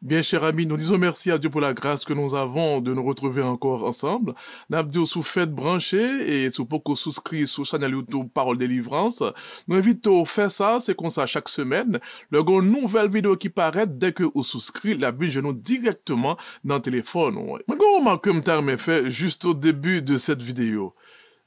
Bien, chers amis, nous disons merci à Dieu pour la grâce que nous avons de nous retrouver encore ensemble. Nous avons sous fête branchée et sous beaucoup souscrit sur channel YouTube Parole Délivrance. Nous invitons à faire ça, c'est comme ça chaque semaine. Le grand nouvelle vidéo qui paraît dès que vous souscrit, la vie nous directement dans le téléphone. Mais comment que me fait juste au début de cette vidéo?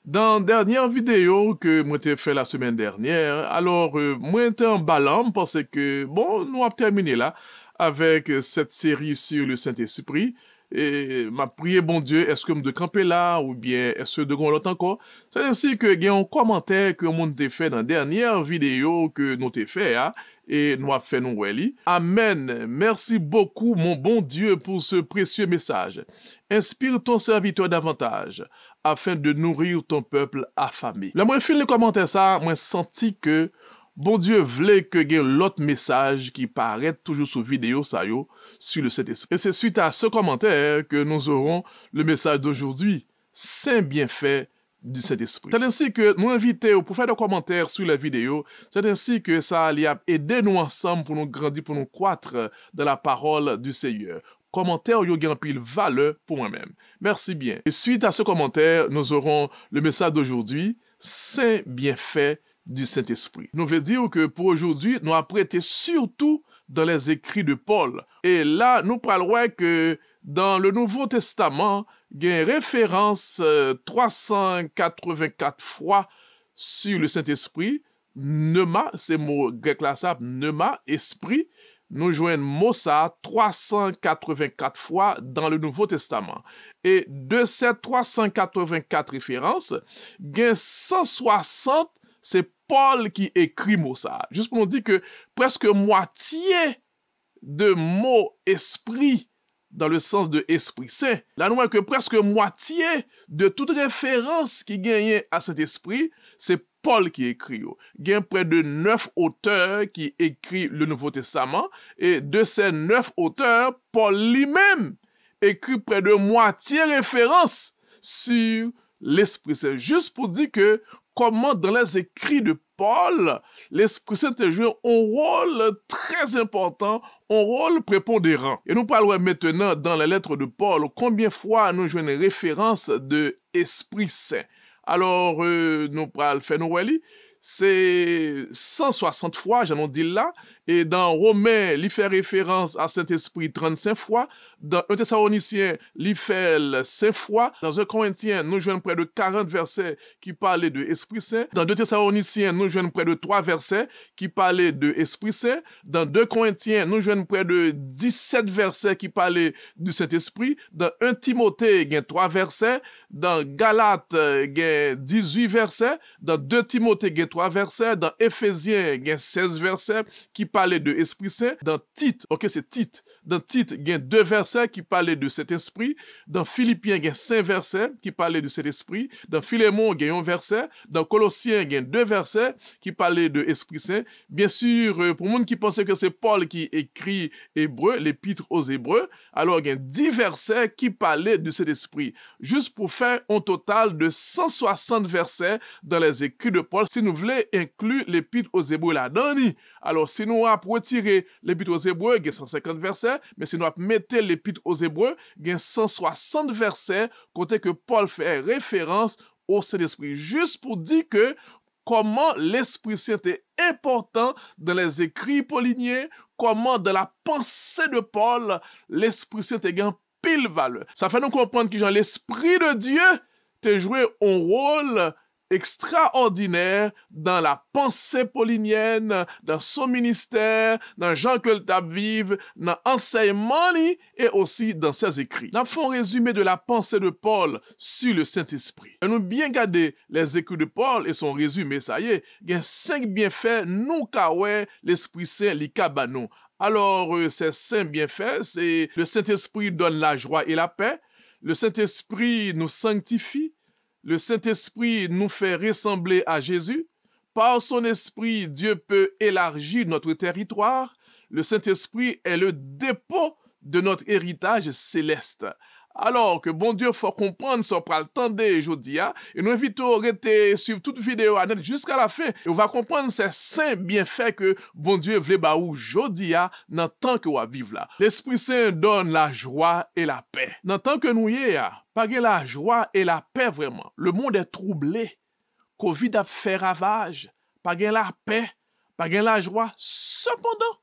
Dans la dernière vidéo que moi t'ai fait la semaine dernière, alors moi j'étais en ballant parce que, bon, nous avons terminé là avec cette série sur le Saint-Esprit. Et m'a prié, bon Dieu, est-ce que me de camper là ou bien est-ce que de gon l'autre encore? C'est ainsi que il y a un commentaire que monde t'a fait dans la dernière vidéo que nous t'ai fait, hein, et nous avons fait nous weli. Amen. Merci beaucoup, mon bon Dieu, pour ce précieux message. Inspire ton serviteur davantage afin de nourrir ton peuple affamé. Là, moi, fin le commentaire ça, moi, senti que bon Dieu voulait que y ait l'autre message qui paraît toujours sur vidéo ça yo, sur le Saint-Esprit. Et c'est suite à ce commentaire que nous aurons le message d'aujourd'hui, Saint bienfait du Saint-Esprit. C'est ainsi que nous invitons pour faire des commentaires sur la vidéo. C'est ainsi que ça allait aider nous ensemble pour nous grandir, pour nous croître dans la parole du Seigneur. Commentaire yo gen pile valeur pour moi-même. Merci bien. Et suite à ce commentaire, nous aurons le message d'aujourd'hui, Saint bienfait du Saint-Esprit. Nous veut dire que pour aujourd'hui, nous apprêtons surtout dans les écrits de Paul. Et là, nous parlerons que dans le Nouveau Testament, il y a une référence 384 fois sur le Saint-Esprit. Pneuma, c'est mot grec là, ça, pneuma, esprit. Nous joignons mot ça 384 fois dans le Nouveau Testament. Et de ces 384 références, il y a 160, c'est Paul qui écrit mot ça. Juste pour nous dire que presque moitié de mots esprit dans le sens de Esprit Saint. Là, nous voyons que presque moitié de toute référence qui gagne à cet esprit, c'est Paul qui écrit. Il y a près de 9 auteurs qui écrivent le Nouveau Testament, et de ces 9 auteurs, Paul lui-même écrit près de moitié référence sur l'Esprit Saint. Juste pour dire que comment dans les écrits de Paul, l'Esprit Saint a joué un rôle très important, un rôle prépondérant. Et nous parlerons maintenant dans la lettre de Paul, combien de fois nous jouons une référence de Esprit Saint. Alors, nous parlons faire nous c'est 160 fois, j'en ai dit là, et dans Romains, il fait référence à Saint-Esprit 35 fois, dans 1 Thessaloniciens, il fait 5 fois, dans 1 Corinthiens, nous jouons près de 40 versets qui parlaient de Esprit Saint, dans 2 Thessaloniciens, nous jouons près de 3 versets qui parlaient de Esprit Saint, dans 2 Corinthiens, nous jouons près de 17 versets qui parlaient du Saint-Esprit, dans 1 Timothée, il y a 3 versets, dans Galates, il y a 18 versets, dans 2 Timothée, il y a 3 versets, dans Éphésiens, il y a 16 versets qui parlaient de Esprit Saint, dans Tite, ok, c'est Tite, dans Tite, il y a 2 versets qui parlaient de cet esprit, dans Philippiens, il y a 5 versets qui parlaient de cet esprit, dans Philémon, il y a 1 verset, dans Colossiens, il y a 2 versets qui parlaient de Esprit Saint. Bien sûr, pour le monde qui pensait que c'est Paul qui écrit Hébreu, l'épître aux Hébreux, alors il y a 10 versets qui parlaient de cet esprit. Juste pour faire un total de 160 versets dans les écrits de Paul, si nous voulons inclure l'épître aux Hébreux là-dedans. Alors, si nous avons retiré l'épître aux Hébreux, il y a 150 versets, mais si nous avons mis l'épître aux Hébreux, il y a 160 versets, côté que Paul fait référence au Saint-Esprit. Juste pour dire que comment l'Esprit Saint est important dans les écrits pauliniens, comment dans la pensée de Paul, l'Esprit Saint est un pile valeur. Ça fait nous comprendre que l'Esprit de Dieu a joué un rôle extraordinaire dans la pensée paulinienne, dans son ministère, dans Jean que le tape vive, dans l'enseignement et aussi dans ses écrits. Nous avons un résumé de la pensée de Paul sur le Saint-Esprit. Nous bien garder les écrits de Paul et son résumé, ça y est, il y a 5 bienfaits, nous kawè l'Esprit Saint li kabanou. Alors, ces 5 bienfaits, c'est le Saint-Esprit donne la joie et la paix, le Saint-Esprit nous sanctifie, le Saint-Esprit nous fait ressembler à Jésus. Par son esprit, Dieu peut élargir notre territoire. Le Saint-Esprit est le dépôt de notre héritage céleste. Alors que bon Dieu faut comprendre ça pour attendre aujourd'hui. Et nous invitons à rester sur toute vidéo jusqu'à la fin. Et on va comprendre ces saints bienfaits que bon Dieu voulait ba aujourd'hui dans tant que on vivre là. L'Esprit Saint donne la joie et la paix. Dans tant que nous y est, pas la joie et la paix vraiment. Le monde est troublé. Covid a fait ravage. Pas la paix, pas la joie. Cependant,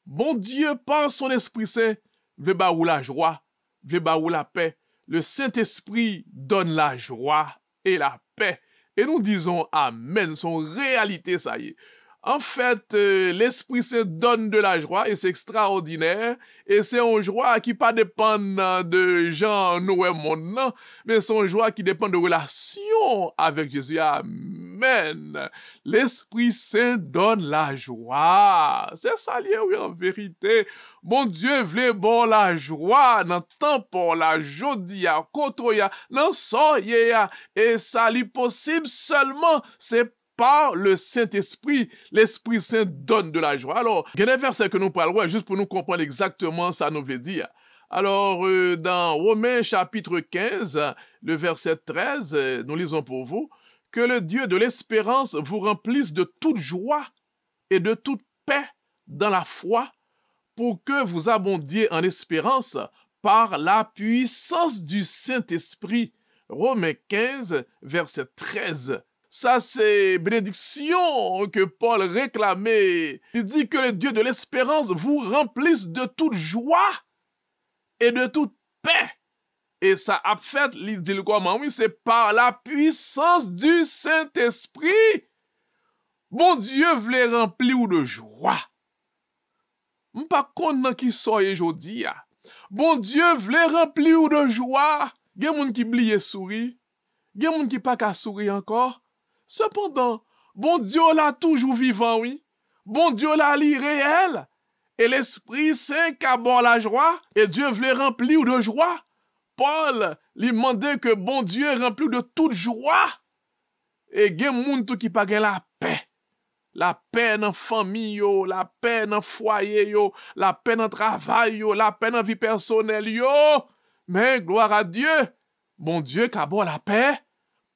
bon Dieu par son Esprit Saint veut ba la joie. Ou la paix. Le Saint-Esprit donne la joie et la paix. Et nous disons Amen, son réalité, ça y est. En fait, l'Esprit Saint donne de la joie et c'est extraordinaire. Et c'est une joie qui pas dépend de gens, nous et monde, non, mais c'est une joie qui dépend de relation avec Jésus. Amen. L'Esprit Saint donne la joie. C'est ça, oui, en vérité. Bon Dieu voulait bon la joie dans temps pour la jodia, contre dans soya. Et ça lui possible seulement, c'est par le Saint-Esprit. L'Esprit Saint donne de la joie. Alors, il y a des versets que nous parlons juste pour nous comprendre exactement ça nous veut dire. Alors, dans Romains chapitre 15, le verset 13, nous lisons pour vous, que le Dieu de l'espérance vous remplisse de toute joie et de toute paix dans la foi, pour que vous abondiez en espérance par la puissance du Saint-Esprit. Romains 15, verset 13. Ça, c'est bénédiction que Paul réclamait. Il dit que le Dieu de l'espérance vous remplisse de toute joie et de toute paix. Et ça a fait, il dit comment? Oui, c'est par la puissance du Saint-Esprit. Bon Dieu voulait remplir de joie. M'pas content qui soyez aujourd'hui. Bon Dieu voulait remplir de joie. Il y a des gens qui oublient sourire. Il y a des gens qui pas qu'à sourire encore. Cependant, bon Dieu l'a toujours vivant, oui. Bon Dieu l'a li réel. Et l'Esprit Saint qui a bon la joie. Et Dieu voulait remplir de joie. Paul lui demandait que bon Dieu remplit de toute joie. Et il y a des gens qui pas la paix. La paix dans la famille, la paix dans le foyer, la paix dans le travail, la paix dans la vie personnelle. Mais gloire à Dieu. Bon Dieu qui a bon la paix.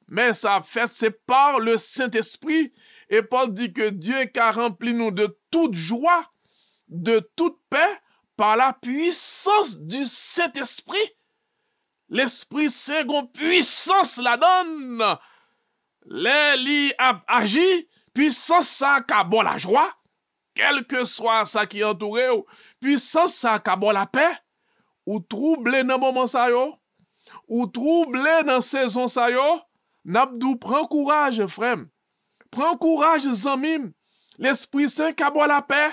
Mais ça fait, c'est par le Saint-Esprit. Et Paul dit que Dieu qui a rempli nous de toute joie, de toute paix, par la puissance du Saint-Esprit. L'Esprit Saint, une puissance la donne. L'Élie a agi, puissance ça qui a bon la joie, quel que soit ça qui entoure, puissance ça qui a bon la paix, ou troublé dans moment ça yo, ou troublé dans saison ça yo. N'abdou, prends courage, frère. Prends courage, zamim. L'Esprit Saint qui a bon la paix.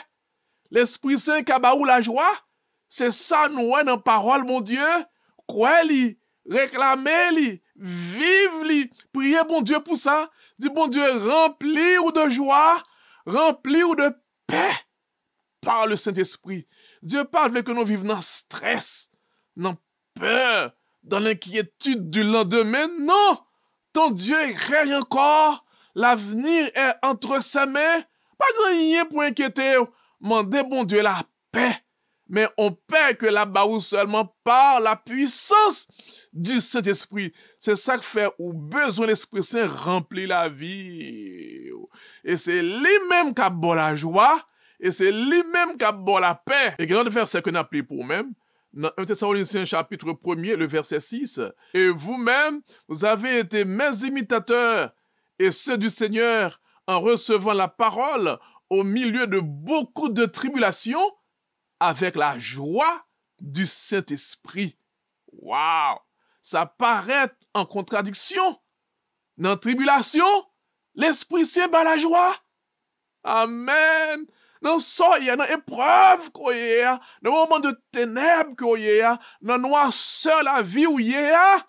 L'Esprit Saint qui a bon la joie. C'est ça, nous, dans la parole, mon Dieu. Croyez-li, réclamez-li, vive-li. Priez, bon Dieu, pour ça. Dis, bon Dieu, remplis-vous de joie, remplis-vous de paix par le Saint-Esprit. Dieu parle que nous vivons dans le stress, dans la peur, dans l'inquiétude du lendemain. Non! Ton Dieu est réel encore. L'avenir est entre ses mains. Pas rien pour inquiéter. Mandez bon Dieu la paix. Mais on paie que la baou seulement par la puissance du Saint-Esprit. C'est ça que fait ou besoin l'Esprit Saint remplir la vie. Et c'est lui-même qui a bon la joie. Et c'est lui-même qui a bon la paix. Et grand verset que nous appelons pour même. Dans 1 Thessaloniciens chapitre 1er, le verset 6, « Et vous-même, vous avez été mes imitateurs et ceux du Seigneur en recevant la parole au milieu de beaucoup de tribulations avec la joie du Saint-Esprit. » Waouh! Ça paraît en contradiction. Dans la tribulation, l'Esprit Saint bat la joie. Amen! Dans soya, dans épreuve qu'on y a, dans moment de ténèbres qu'on y a, dans noirceur la vie où y a,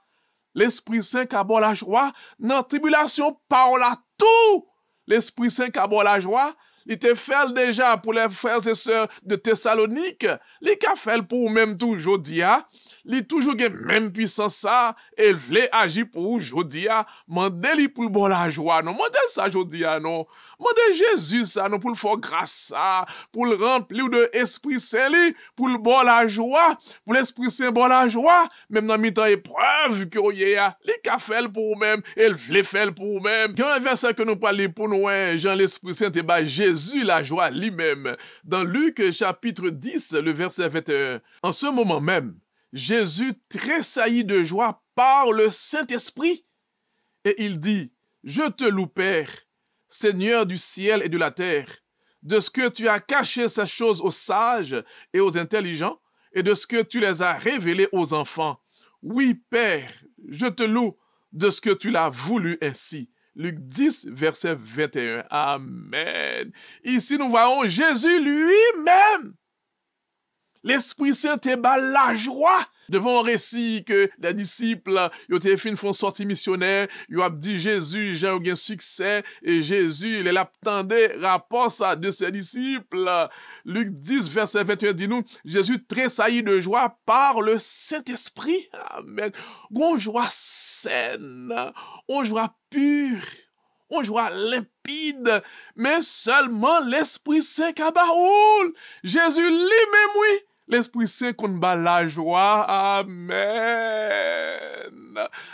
l'Esprit Saint qui a bon la joie, dans tribulation parle à tout. L'Esprit Saint qui a bon la joie, il te fait déjà pour les frères et sœurs de Thessalonique, il a fait pour même toujours dia, li toujours gen même puissance ça, et vle agir pour jodi a, mandel li pour bon la joie, non, mandel ça jodi a, non, mandel Jésus ça, non, pour le faire grâce ça, pour le remplir de Esprit Saint li, pour le bon la joie, pour l'Esprit Saint bon la joie, même dans mi-temps épreuve que y a, li ka fait pour même, et vle fait pour même. Il y a un verset que nous parlons pour nous, Jean l'Esprit Saint et bah Jésus la joie lui-même. Dans Luc chapitre 10, le verset 21. En ce moment même, Jésus tressaillit de joie par le Saint-Esprit et il dit, je te loue Père, Seigneur du ciel et de la terre, de ce que tu as caché ces choses aux sages et aux intelligents et de ce que tu les as révélées aux enfants. Oui, Père, je te loue de ce que tu l'as voulu ainsi. Luc 10, verset 21. Amen. Ici, nous voyons Jésus lui-même. L'Esprit Saint te bat la joie devant un récit que les disciples ils ont fait une sortie missionnaire, ils ont dit Jésus, j'ai eu un succès et Jésus, il attendait rapport ça de ses disciples. Luc 10, verset 21 dit nous, Jésus tressaillit de joie par le Saint-Esprit. Amen. Une joie saine, une joie pure. On joie limpide, mais seulement l'Esprit Saint kabaoul. Jésus lui-même, oui. L'Esprit Saint qu'on bat la joie. Amen.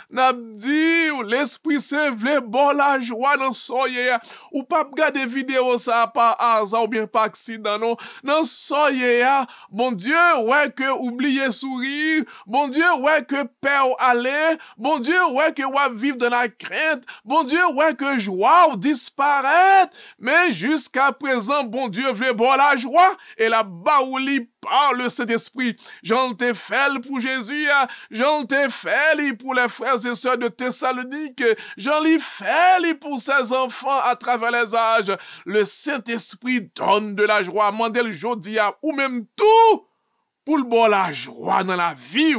N'a dit, l'Esprit Saint veut bon la joie dans soye. Ou pas regarder vidéo ça par hasard ou bien par accident, non. Dans soye, bon Dieu, ouais que oublier sourire. Bon Dieu, ouais que peur aller. Bon Dieu, ouais que ouais vivre dans la crainte. Bon Dieu, ouais que joie disparaître. Mais jusqu'à présent, bon Dieu veut bon la joie. Et la baouli par le Saint-Esprit. J'en t'ai fait pour Jésus, j'en t'ai fait pour les frères et sœurs de Thessalonique, j'en l'ai fait pour ses enfants à travers les âges. Le Saint-Esprit donne de la joie, mandel jodia, ou même tout, pour le bon la joie dans la vie,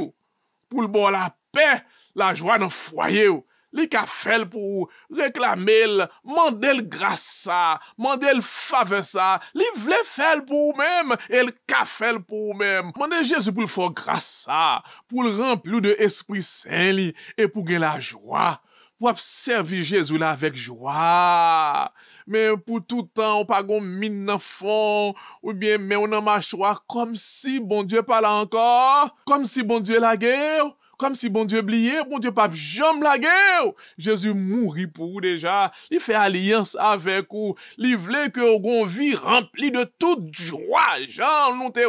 pour le bon la paix, la joie dans le foyer. Li ka fait pour réclamer, mandel grâce ça, mandel faveur ça, li vle faire pour même, et le ka fait pour même. Mandel Jésus pour le faire grâce ça, pour le remplir de Esprit Saint li, et pour gagner la joie, pour servir Jésus là avec joie. Mais pour tout temps, on pas gon mine dans fond, ou bien mais on en mâchoire, comme si bon Dieu pas là encore, comme si bon Dieu la guerre. Comme si bon Dieu oubliait, bon Dieu pas jamais la guerre. Jésus mourit pour vous déjà. Il fait alliance avec vous. Il voulait que vous vie remplie de toute joie. Jean, nous te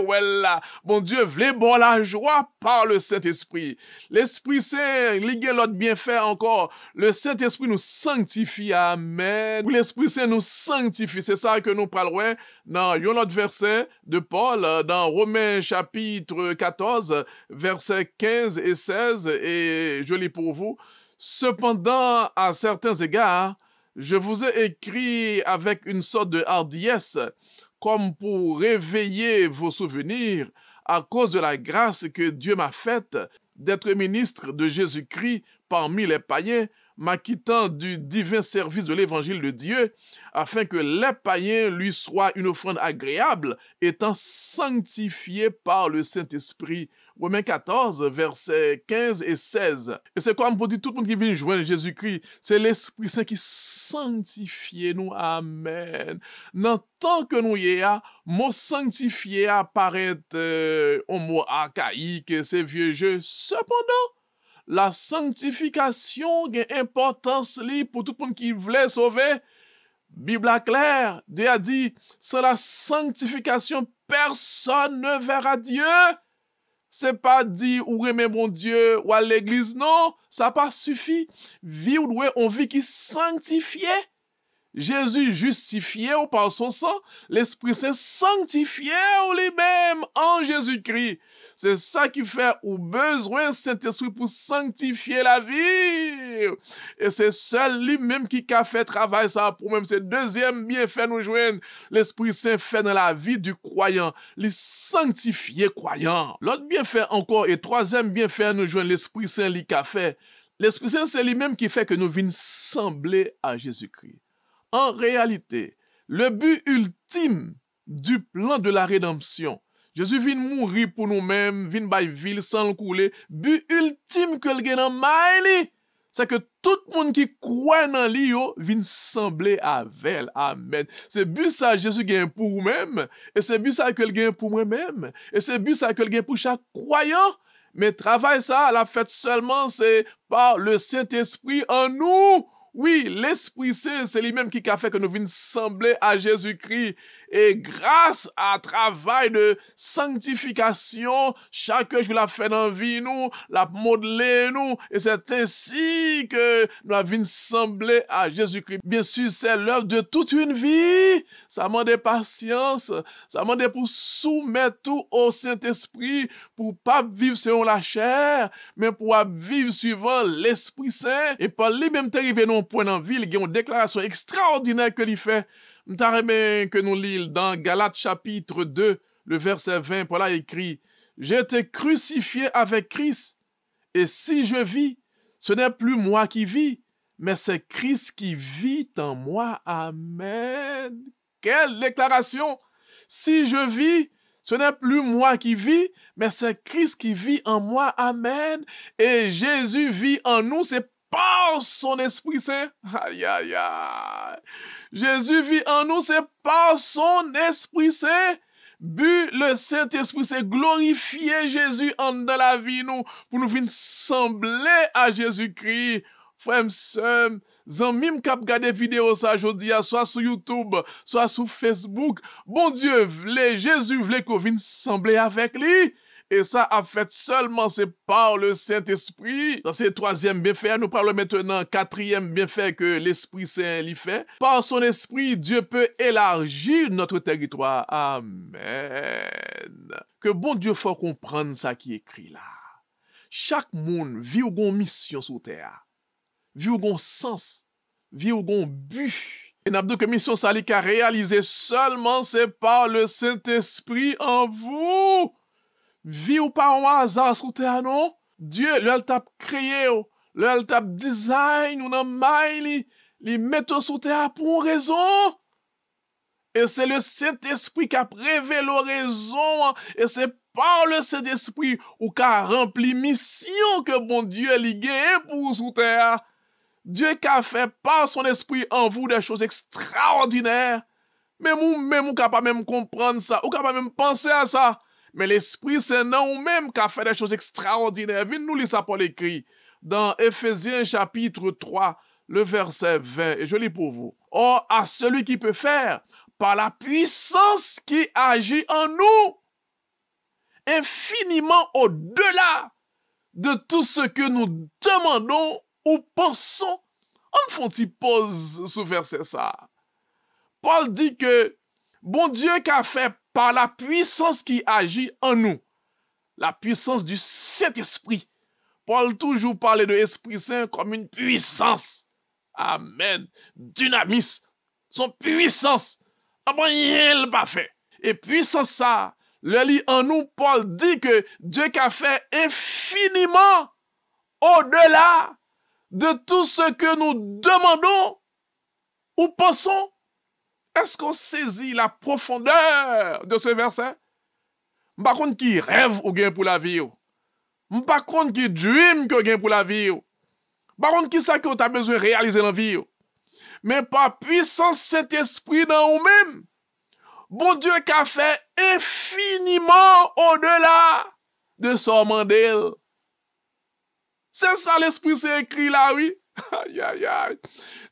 là. Bon Dieu voulait bon la joie par le Saint-Esprit. L'Esprit Saint, il y a l'autre bienfait encore. Le Saint-Esprit nous sanctifie. Amen. L'Esprit Saint nous sanctifie. C'est ça que nous parlerons dans un autre verset de Paul, dans Romains chapitre 14, versets 15 et 16. Et je lis pour vous. Cependant, à certains égards, je vous ai écrit avec une sorte de hardiesse, comme pour réveiller vos souvenirs à cause de la grâce que Dieu m'a faite d'être ministre de Jésus-Christ parmi les païens, m'acquittant du divin service de l'évangile de Dieu, afin que les païens lui soient une offrande agréable, étant sanctifiés par le Saint-Esprit. Romains 14, versets 15 et 16. Et c'est comme pour dire tout le monde qui vient joindre Jésus-Christ, c'est l'Esprit Saint qui sanctifie nous. Amen. Dans tant que nous y a, mot sanctifié apparaît un mot archaïque, c'est vieux jeu. Cependant, la sanctification a importance pour tout le monde qui voulait sauver. Bible claire, Dieu a dit, sans la sanctification, personne ne verra Dieu. C'est pas dit ou aimer mon Dieu ou à l'église, non, ça pas suffit. Vivre on vit qui sanctifié. Jésus justifié par son sang, l'Esprit Saint sanctifié lui-même en Jésus-Christ. C'est ça qui fait ou besoin Saint-Esprit pour sanctifier la vie. Et c'est seul lui-même qui a fait travail ça pour même. C'est deuxième bienfait nous joindre. L'Esprit Saint fait dans la vie du croyant, les sanctifier croyant. L'autre bienfait encore et troisième bienfait nous joindre l'Esprit Saint lui qui a fait. L'Esprit Saint c'est lui-même qui fait que nous vînes sembler à Jésus-Christ. En réalité, le but ultime du plan de la rédemption, Jésus vient mourir pour nous-mêmes, vient bay ville sans le couler. But ultime que le gen nan may c'est que tout le monde qui croit dans lui yo vient sembler avec. Amen. C'est but ça Jésus gagne pour vous-même et c'est but ça que le gagne pour moi-même et c'est but ça que le gagne pour chaque croyant. Mais travail ça, la fête seulement, c'est par le Saint-Esprit en nous. Oui, l'Esprit Saint, c'est lui-même qui a fait que nous vînes sembler à Jésus-Christ. Et grâce à travail de sanctification, chaque jour la fait dans la vie, nous, la modeler nous, et c'est ainsi que nous vînes sembler à Jésus-Christ. Bien sûr, c'est l'œuvre de toute une vie. Ça demande patience, ça demande pour soumettre tout au Saint-Esprit, pour pas vivre selon la chair, mais pour vivre suivant l'Esprit Saint. Et par lui-même, arrivé dans un point dans la ville, il y a une déclaration extraordinaire que lui fait. Nous t'arrêtons que nous lisons dans Galates chapitre 2, le verset 20, Paul a écrit « J'ai été crucifié avec Christ, et si je vis, ce n'est plus moi qui vis, mais c'est Christ qui vit en moi. » Amen. Quelle déclaration! Si je vis, ce n'est plus moi qui vis, mais c'est Christ qui vit en moi. Amen. Et Jésus vit en nous, c'est par son Esprit Saint. Aïe, aïe, aïe. Jésus vit en nous, c'est par son Esprit Saint. But le Saint-Esprit, c'est glorifier Jésus dans la vie, nous, pour nous venir sembler à Jésus-Christ. Frères, sœurs, zanmim kap gade vidéo ça aujourd'hui, soit sur YouTube, soit sur Facebook. Bon Dieu, Jésus voulait qu'on vienne sembler avec lui. Et ça a fait seulement, c'est par le Saint-Esprit. Dans ces troisième bienfait, nous parlons maintenant quatrième bienfait que l'Esprit Saint lui fait. Par son Esprit, Dieu peut élargir notre territoire. Amen. Que bon Dieu faut comprendre ça qui est écrit là. Chaque monde vit une mission sur terre. Vit un sens. Vit un but. Et n'a pas que mission ça li ka réaliser seulement c'est par le Saint-Esprit en vous. Vie ou pas un hasard sur terre, non? Dieu, l'el t'a créé, l'el t'a design, ou nan may li mette sur terre pour une raison. Et c'est le Saint-Esprit qui a révélé la raison, et c'est par le Saint-Esprit ou qui a rempli mission que bon Dieu li gagne pour sur terre. Dieu qui a fait par son esprit en vous des choses extraordinaires. Même ou capable même comprendre ça, ou capable même penser à ça. Mais l'Esprit, c'est non ou même qui a fait des choses extraordinaires. Venez nous lire ça pour l'écrit. Dans Éphésiens chapitre 3, le verset 20. Et je lis pour vous. Or, à celui qui peut faire, par la puissance qui agit en nous, infiniment au-delà de tout ce que nous demandons ou pensons. On fait une pause sur verset ça. Paul dit que bon Dieu qui a fait par la puissance qui agit en nous, la puissance du Saint-Esprit. Paul toujours parle de l'Esprit Saint comme une puissance. Amen. Dynamisme. Son puissance. Il pas fait. Et puissance ça, le lit en nous, Paul dit que Dieu qui a fait infiniment au-delà de tout ce que nous demandons ou pensons. Est-ce qu'on saisit la profondeur de ce verset? Par contre, qui rêve ou gain pour la vie? Par contre, qui dream que gain pour la vie? Par contre, qui ça que tu as besoin de réaliser dans la vie? Mais par puissance Saint-Esprit dans nous-mêmes, bon Dieu qui a fait infiniment au-delà de son mandat. C'est ça l'Esprit s'est écrit là, oui. Aïe, aïe, aïe.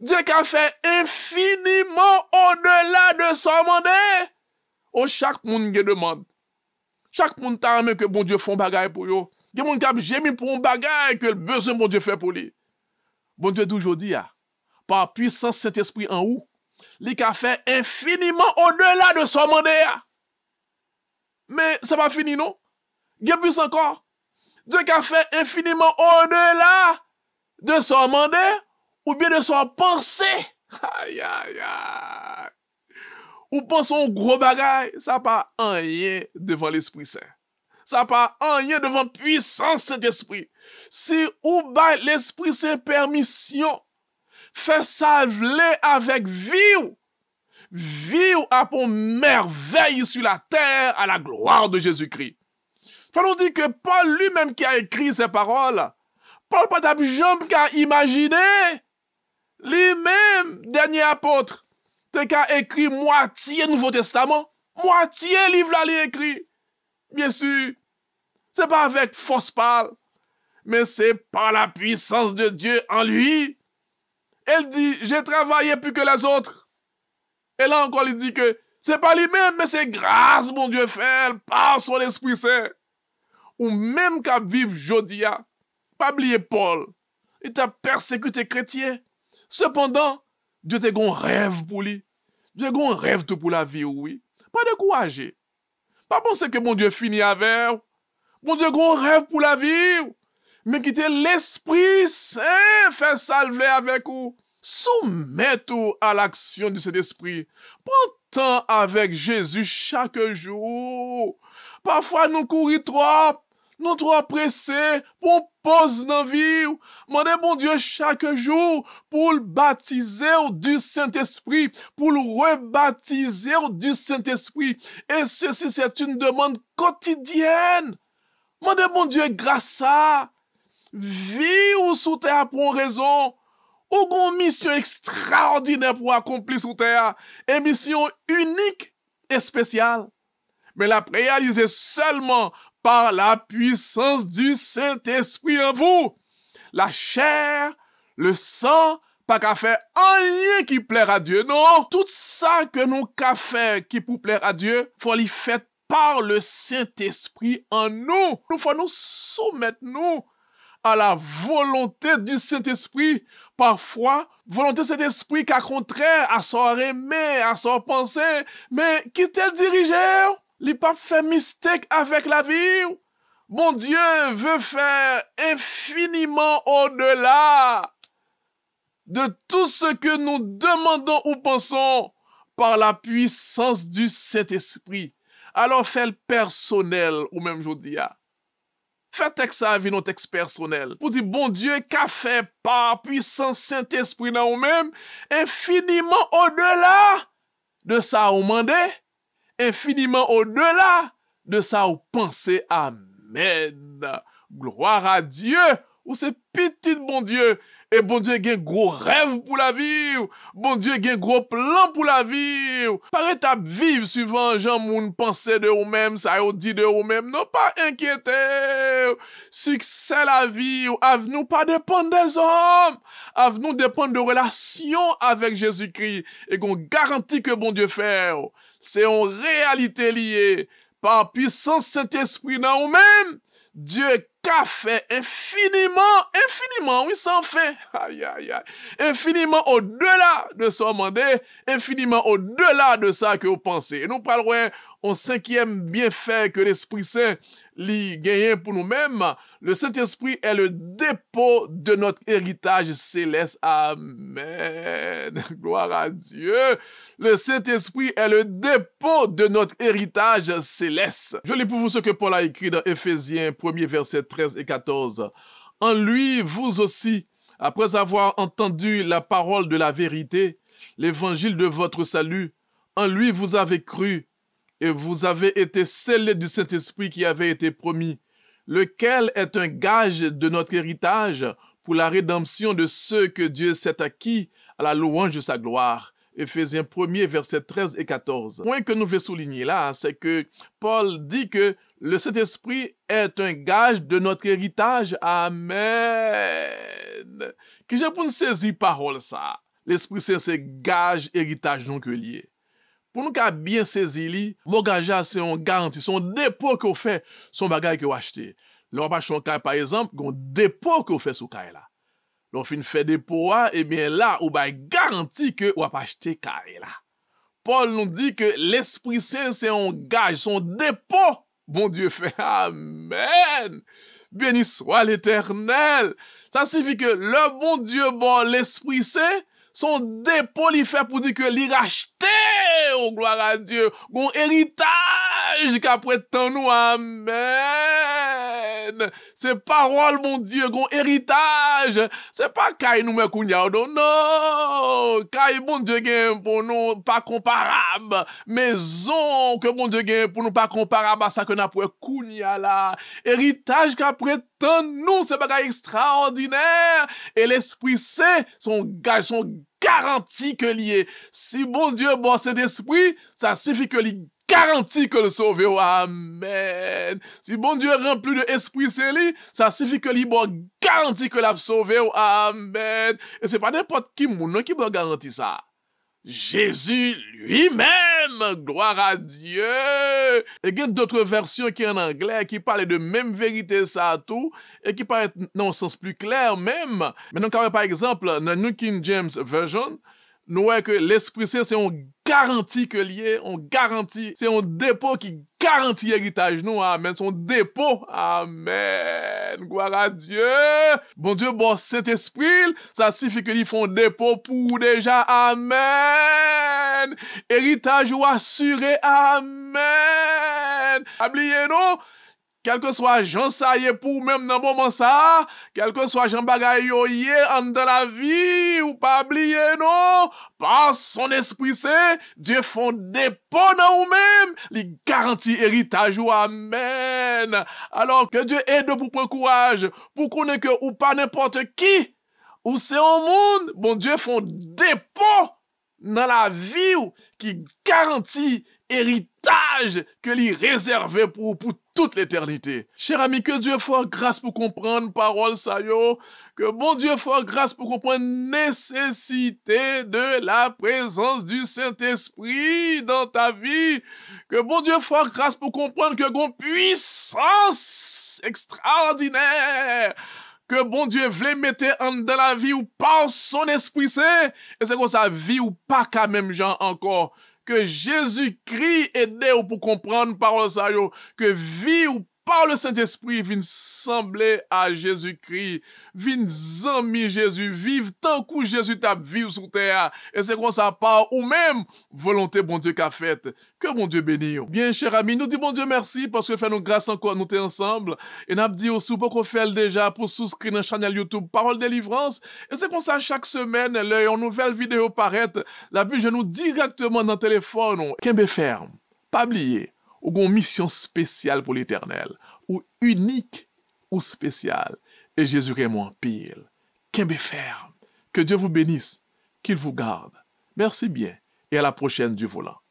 Dieu qui a fait infiniment au-delà de son mandat. Oh, chaque monde qui demande. Chaque monde t'a aimé que bon Dieu font bagaille pour yo. Il y a monde qui a gémi pour un bagaille que le besoin bon Dieu fait pour lui. Bon Dieu d'aujourd'hui, par puissance Saint-Esprit en haut, il a fait infiniment au-delà de son mandat. Mais ça va finir, non? Il y a plus encore. Dieu qui a fait infiniment au-delà de son mandat ou bien de son pensée. Aïe, aïe, aïe. Ou pensons gros bagaille, ça n'a pas rien devant l'Esprit Saint. Ça n'a pas rien devant puissance Saint-Esprit. Si ou ba l'Esprit Saint permission, fait ça avec vie, vivre à pour merveille sur la terre à la gloire de Jésus-Christ. Faut nous dire que Paul lui-même qui a écrit ces paroles, Paul pas jamais qu'à imaginer, lui-même, dernier apôtre, t'es qu'à écrit moitié Nouveau Testament, moitié livre là, il écrit. Bien sûr, c'est pas avec force parle, mais c'est par la puissance de Dieu en lui. Elle dit, j'ai travaillé plus que les autres. Et là encore, il dit que c'est pas lui-même, mais c'est grâce, mon Dieu, fait par son Esprit Saint. Ou même qu'à vivre Jodia, pas oublier Paul, il t'a persécuté chrétien. Cependant, Dieu t'a un rêve pour lui. Dieu a un rêve tout pour la vie, oui. Pas décourager. Pas penser que mon Dieu finit avec. Mon Dieu a un rêve pour la vie. Mais quitter l'Esprit Saint, faire salver avec vous. Soumettez-vous à l'action de cet esprit. Prends temps avec Jésus chaque jour. Parfois, nous courons trop. Nous trop pressés pour pause dans la vie. Demandez mon Dieu chaque jour pour le baptiser du Saint-Esprit, pour le rebaptiser du Saint-Esprit. Et ceci, c'est une demande quotidienne. Demandez mon Dieu grâce à vivre sous terre pour une raison. Ou une mission extraordinaire pour accomplir sous terre. Une mission unique et spéciale. Mais la réaliser seulement par la puissance du Saint-Esprit en vous. La chair, le sang, pas qu'à faire rien qui plaire à Dieu, non. Tout ça que nous qu'à faire qui pour plaire à Dieu, faut l'y faire par le Saint-Esprit en nous. Nous faut nous soumettre nous à la volonté du Saint-Esprit. Parfois, volonté de cet esprit qui est contraire à son aimé, à son pensée, mais qui te dirige. Il pas fait mistake avec la vie. Bon Dieu veut faire infiniment au-delà de tout ce que nous demandons ou pensons par la puissance du Saint-Esprit. Alors fais le personnel ou même je dis. Fais texte ça avec nos textes personnels. Pour dire, bon Dieu, qu'a fait par puissance Saint-Esprit dans nous-mêmes, infiniment au-delà de ça ou mandé, infiniment au-delà de ça ou pensé. Amen. Gloire à Dieu. Ou c'est petit bon Dieu. Et bon Dieu a un gros rêve pour la vie. Bon Dieu a un gros plan pour la vie. Par étape vive suivant Jean moun pensée de vous-même, ça ou dit de vous-même. Non pas inquiéter. Succès la vie. Nous pas dépendre des hommes. Nous dépendre de relations avec Jésus-Christ. Et qu'on garantit que bon Dieu fait. C'est en réalité lié par puissance Saint-Esprit dans vous-même. Dieu qu'a fait infiniment, oui, sans fin, infiniment au-delà de ce mandé, infiniment au-delà de ça que vous pensez. Et nous parlerons au cinquième bienfait que l'Esprit Saint lui gagne pour nous-mêmes. Le Saint-Esprit est le dépôt de notre héritage céleste. Amen. Gloire à Dieu. Le Saint-Esprit est le dépôt de notre héritage céleste. Je lis pour vous ce que Paul a écrit dans Éphésiens 1er verset 13 et 14. En lui, vous aussi, après avoir entendu la parole de la vérité, l'évangile de votre salut, en lui vous avez cru et vous avez été scellés du Saint-Esprit qui avait été promis, lequel est un gage de notre héritage pour la rédemption de ceux que Dieu s'est acquis à la louange de sa gloire. Éphésiens 1er, versets 13 et 14. Le point que nous voulons souligner là, c'est que Paul dit que le Saint-Esprit est un gage de notre héritage. Amen. Que j'ai pour nous saisir parole ça. L'Esprit Saint, c'est gage, héritage non que lié. Pour nous qu'à bien saisir, mon gage, c'est une garantie, son dépôt qu'on fait, son bagage que vous achetez. Là, on va acheter un caille, par exemple, un dépôt que vous fait sous caille là. Là, on fait dépôt, et bien là, on va garantir que vous va acheter caille là. Paul nous dit que l'Esprit Saint, c'est un gage, son dépôt. Bon Dieu fait, amen. Béni soit l'Éternel. Ça signifie que le bon Dieu, bon, l'Esprit Saint, son dépôt, il fait pour dire que l'il racheté, oh gloire à Dieu, bon héritage qu'après tant nous, amen. C'est parole, mon Dieu, gon héritage. C'est pas kay nous me kounya non. Kay bon Dieu gen pour nous pas comparable. Maison que bon Dieu gen pour nous pas comparable à ça que n'a pour kounya là. Héritage qu'après tant nous, c'est bagay extraordinaire. Et l'Esprit Saint, son gage, son garantie que lié. Si bon Dieu bon cet esprit, ça signifie que lui garantit que le sauver. Amen. Si bon Dieu rempli de esprit Saint, ça signifie que lui bon garantit que l'a sauvé. Amen. Et c'est pas n'importe qui moun qui peut garantir ça. Jésus lui-même, gloire à Dieu. Et il y a d'autres versions qui en anglais qui parlent de même vérité ça tout et qui parlent dans un sens plus clair même. Mais donc par exemple dans New King James Version, nous voyons que l'Esprit Saint c'est une garantie que lié, on garantit, c'est un dépôt qui garantit l'héritage nous, amen, son dépôt, amen, gloire à Dieu. Bon Dieu, bon Saint-Esprit, ça signifie qu'ils font dépôt pour déjà, amen, héritage ou assuré, amen. Oubliez-nous, quel que soit Jean ça y est pour même dans le moment ça, quel que soit Jean bagay yo yé en dans la vie, ou pas oublier non, par son esprit saint, Dieu font dépôt dans vous-même, il garantit héritage ou amen. Alors que Dieu aide pour prendre courage, pour connaître que ou pas n'importe qui, ou c'est un monde, bon Dieu font dépôt dans la vie ou qui garantit héritage que lui réservé pour toute l'éternité. Cher ami, que Dieu fasse grâce pour comprendre parole ça yo, que bon Dieu fasse grâce pour comprendre nécessité de la présence du Saint-Esprit dans ta vie, que bon Dieu fasse grâce pour comprendre que gon puissance extraordinaire que bon Dieu voulait mettre dans la vie ou par son Esprit Saint, et c'est comme ça vie ou pas qu'à même gens encore. Que Jésus-Christ aide ou pour comprendre parole ça yo, que vie ou par le Saint-Esprit vienne sembler à Jésus-Christ, vienne zami Jésus, vive tant que Jésus t'a vivre sur terre, et c'est comme ça par ou même volonté bon Dieu qu'a faite. Que bon Dieu bénisse. Bien, cher ami, nous disons bon Dieu merci parce que fait nous grâce encore nous t'es ensemble. Et nous dit aussi pour qu'on fait déjà pour souscrire dans la chaîne YouTube Parole Délivrance. Et c'est comme ça chaque semaine, une nouvelle vidéo paraît, la vue je nous directement dans le téléphone. Kembe ferme, pas oublier, ou une mission spéciale pour l'éternel, ou unique ou spéciale. Et Jésus est mon pile. Kembe ferme. Que Dieu vous bénisse, qu'il vous garde. Merci bien et à la prochaine du volant.